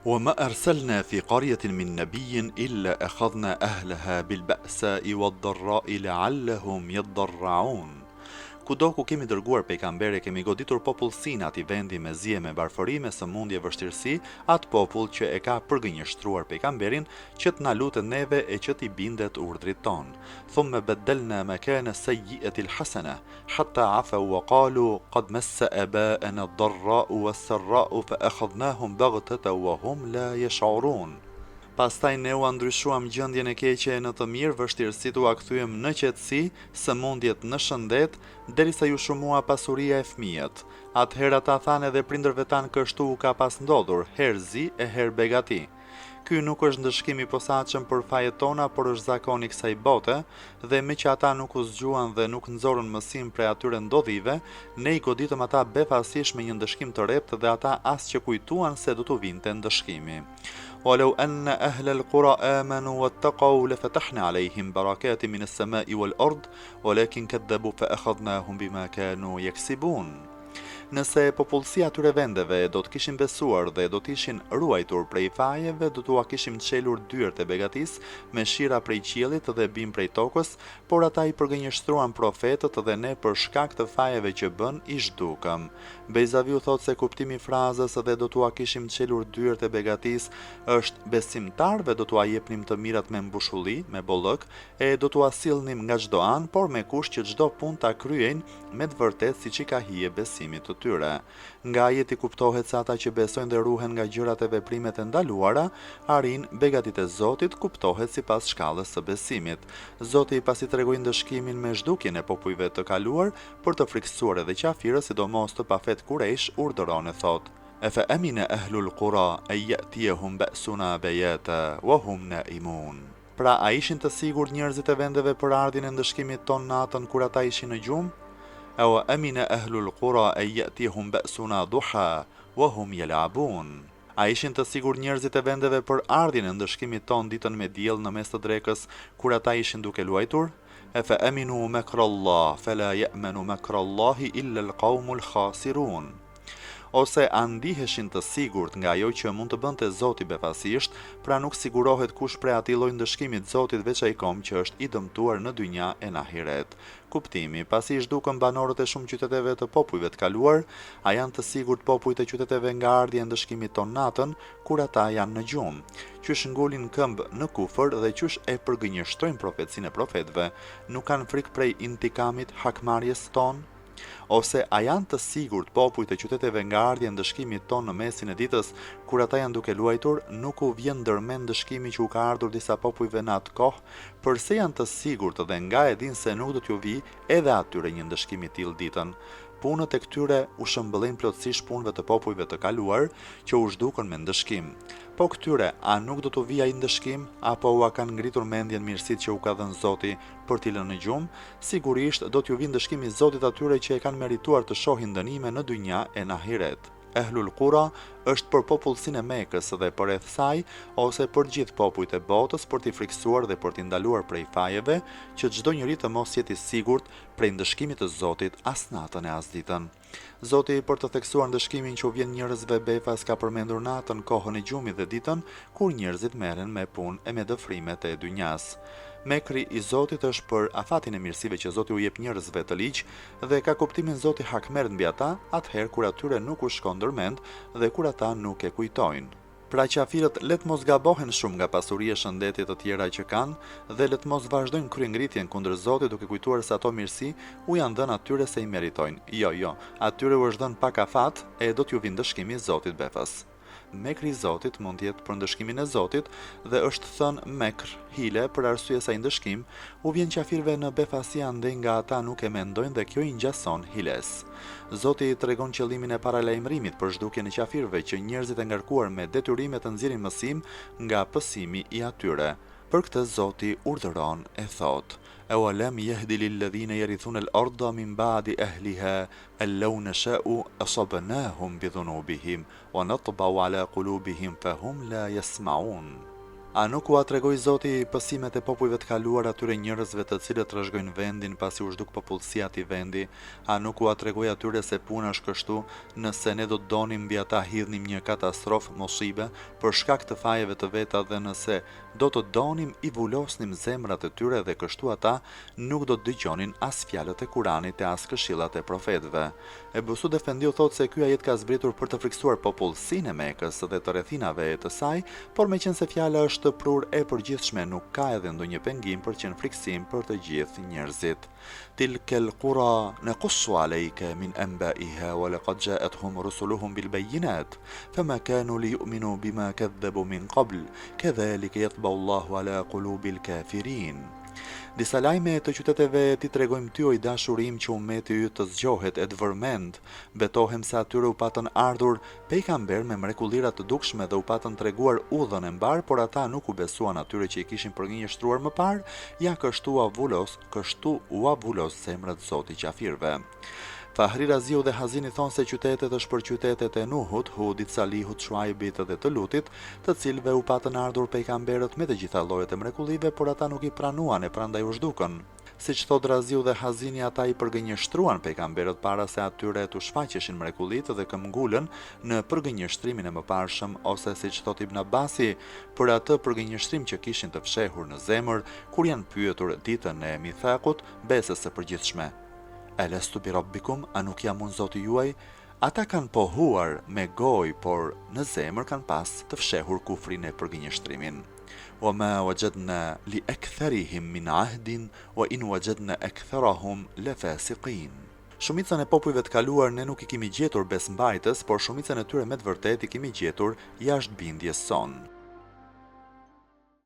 وما أرسلنا في قرية من نبي إلا أخذنا أهلها بالبأساء والضراء لعلهم يضرعون. Kudo ku kemi dërguar pejgambere, kemi goditur popullsinë atij vendi me zije, me varfëri, me sëmundje, vështirësi, atë popull që e ka përgënjeshtruar pejgamberin, që të na lutet neve e që t'i bindet urdhrit ton. Thumma baddalna makana sayyi'ati al-hasana hatta afu wa qalu qad massa aba'ana ad-dharra'u was-sarra'u fa akhadnahum baghtatan wa hum la yash'urun. Pastaj ne u ndryshuam gjendjen e keqe në të mirë, vështirësitë u kthyem në qetësi, sëmundjet në shëndet, derisa ju shumua pasuria e fëmijët. Atëherë ata thanë edhe prindërve tanë kështu u ka pas ndodhur, herë zi e herë begati. Ky nuk është ndëshkim i posaçëm për fajet tona, por është zakoni i kësaj bote, dhe me që ata nuk u zgjuan dhe nuk nxorën mësim prej atyre ndodhive, ne i goditëm ata befasish me një ndëshkim të rept dhe ata as që kujtuan se do t'u vinte ndëshkimi. ولو أن أهل القرى آمنوا واتقوا لفتحنا عليهم بركات من السماء والأرض ولكن كذبوا فأخذناهم بما كانوا يكسبون. Nëse popullsia atyre vendeve do të kishin besuar dhe do të ishin ruajtur prej fajeve, do t'ua kishim çelur dyert e begatis me shira prej qiellit dhe bim prej tokës, por ata i përgënjeshtruan profetët dhe ne për shkak të fajeve që bën i zhdukëm. Bejzaviu thot se kuptimi i frazës dhe do t'ua kishim çelur dyert e begatis është besimtarve do t'ua jepnim të mirat me mbushulli, me bollëk, e do t'ua sillnim nga çdo anë, por me kusht që çdo punë ta kryejnë me të vërtetë siç i ka hije besimit të tyre. Nga ajeti kuptohet se ata që besojnë dhe ruhen nga gjërat e veprimet e ndaluara, arrin begatit e Zotit, kuptohet sipas shkallës së besimit. Zoti pasi tregoi ndëshkimin me zhdukjen e popujve të kaluar për të frikësuar edhe qafirët, sidomos të pafet Kurejsh, urdhëron e thot: Efa amina ahlul qura an ya'tiyahum ba'suna bayata wa hum na'imun. Pra a ishin të sigurt njerëzit e vendeve për ardhin e ndëshkimit ton natën kur ata ishin në gjumë? أو أمن أهل القرى أن يأتيهم بأسنا ضحى وهم يلعبون. A ishin të sigurt njerëzit e vendeve për ardhin e ndëshkimit ton ditën me diell në mes të drekës kur ata ishin duke luajtur? Efa aminu makrallah fala ya'manu makrallahi illa alqaumul khasirun. Ose a ndiheshin të sigurt nga ajo që mund të bënte Zoti befasisht, pra nuk sigurohet kush prej atij lloji ndëshkimit Zotit veç ai kom që është i dëmtuar në dynja e në ahiret. Kuptimi, pasi i zhdukën banorët e shumë qyteteve të popujve të kaluar, a janë të sigurt popujt e qyteteve nga ardhja e ndëshkimit ton natën, kur ata janë në gjumë, qysh ngulin këmbë në kufër dhe qysh e përgënjeshtrojnë profecinë e profetëve, nuk kanë frikë prej intikamit, hakmarrjes ton? Ose a janë të sigurt popujt e qyteteve nga ardhja e ndëshkimit ton në mesin e ditës, kur ata janë duke luajtur, nuk u vjen ndërmend ndëshkimi që u ka ardhur disa popujve në atë kohë, përse janë të sigurt dhe nga e din se nuk do t'ju vi edhe atyre një ndëshkim i tillë ditën. Punët e këtyre u shëmbëllojnë plotësisht punëve të popujve të kaluar që u zhdukën me ndëshkim. Po këtyre, a nuk do t'u vi ai ndëshkim, apo u kanë ngritur mendjen mirësitë që u ka dhënë Zoti për t'i lënë në gjumë? Sigurisht do t'ju vi ndëshkimi i Zotit atyre që e kanë merituar të shohin dënime në dynja e në ahiret. Ehlul Qura është për popullsinë e Mekës dhe për rreth saj, ose për gjithë popujt e botës, për t'i friksuar dhe për t'i ndaluar prej fajeve, që çdo njeri të mos jetë i sigurt prej ndëshkimit të Zotit as natën e as ditën. Zoti për të theksuar ndëshkimin që u vjen njerëzve befas ka përmendur natën, kohën e gjumit dhe ditën, kur njerëzit merren me punë e me dëfrimet e dynjas. Mekri i Zotit është për afatin e mirësive që Zoti u jep njerëzve të ligj dhe ka kuptimin Zoti hakmerr mbi ata, atëherë kur atyre nuk u shkon ndërmend dhe kur ata nuk e kujtojnë. Pra qafirët let mos gabohen shumë nga pasuria e shëndetit të tjera që kanë dhe let mos vazhdojnë kryengritjen kundër Zotit duke kujtuar se ato mirësi u janë dhënë atyre se i meritojnë. Jo, atyre u është dhënë pak afat e do t'ju vinë ndëshkimi i Zotit befas. Mekri i Zotit mund të jetë për ndëshkimin e Zotit dhe është thënë mekr, hile për arsye se ai ndëshkim u vjen qafirëve në befasi andej nga ata nuk e mendojnë dhe kjo i ngjason hiles. Zoti tregon qëllimin e paralajmërimit për zhdukjen e qafirëve që njerëzit e ngarkuar me detyrime të nxjerrin mësim nga pësimi i atyre. Për këtë Zoti urdhëron e thotë: أولم يهد للذين يرثون الأرض من بعد أهلها أن لو نشاء أصبناهم بذنوبهم ونطبع على قلوبهم فهم لا يسمعون. A nuk u atregoi Zoti pësimet e popujve të kaluar atyre njerëzve të cilët trashëgojnë vendin pasi u zhduk popullsia e atij vendi? A nuk u atregoi atyre se puna është kështu, nëse ne do të donim mbi ata hidhnim një katastrofë mosibe për shkak të fajeve të veta dhe nëse do të donim i vulosnim zemrat e tyre dhe kështu ata nuk do të dëgjonin as fjalët e Kuranit e as këshillat e profetëve. Ebu Sud Efendiu thotë se ky ajet ka zbritur për të friksuar popullsinë e Mekës dhe të rrethinave të saj, por meqense fjala është të prur e përgjithshme, nuk ka edhe ndonjë pengim për qenë friksim për të gjithë njerëzit. Tilkel qura naqussu alayka min anba'iha wa laqad ja'atuhum rusuluhum bil bayyinat fama kanu liyu'minu bima kadhabu min qabl kadhalika yatba'u Allahu ala qulubil kafirin. Disa lajme të qyteteve ti tregojmë ty o i dashurim që ummeti yt të zgjohet e të vërmend, betohem se atyre u patën ardhur pejgamber me mrekullira të dukshme dhe u patën treguar udhën e mbar, por ata nuk u besuan atyre që i kishin përgjigjëstruar më parë, ja kështu u avulos zemrat Zoti qafirëve. Fahri Raziu dhe Hazini thonë se qytetet është për qytetet e Nuhut, Hudit, Salihut, Shuaibit dhe të Lutit, të cilëve u patën ardhur pejgamberët me të gjitha llojet e mrekullive, por ata nuk i pranuan e prandaj u zhdukën. Siç thot Raziu dhe Hazini, ata i përgënjeshtruan pejgamberët para se atyre t'u shfaqeshin mrekullitë dhe këmbgulën në përgënjeshtrimin e mëparshëm, ose siç thot Ibn Abasi, për atë përgënjeshtrim që kishin të fshehur në zemër kur janë pyetur ditën e Mithakut, besës së përgjithshme. Elestu bi rabbikum, a nuk jam unë Zoti juaj? Ata kanë pohuar me gojë, por në zemër kanë pas të fshehur kufrin e përgënjeshtrimin. Wa ma wajadna li aktharihim min ahdin wa in wajadna aktharahum lafasiqin. Shumicën e popujve të kaluar ne nuk i kemi gjetur besmbajtës, por shumicën e tyre me të vërtet i kemi gjetur jashtë bindjes son.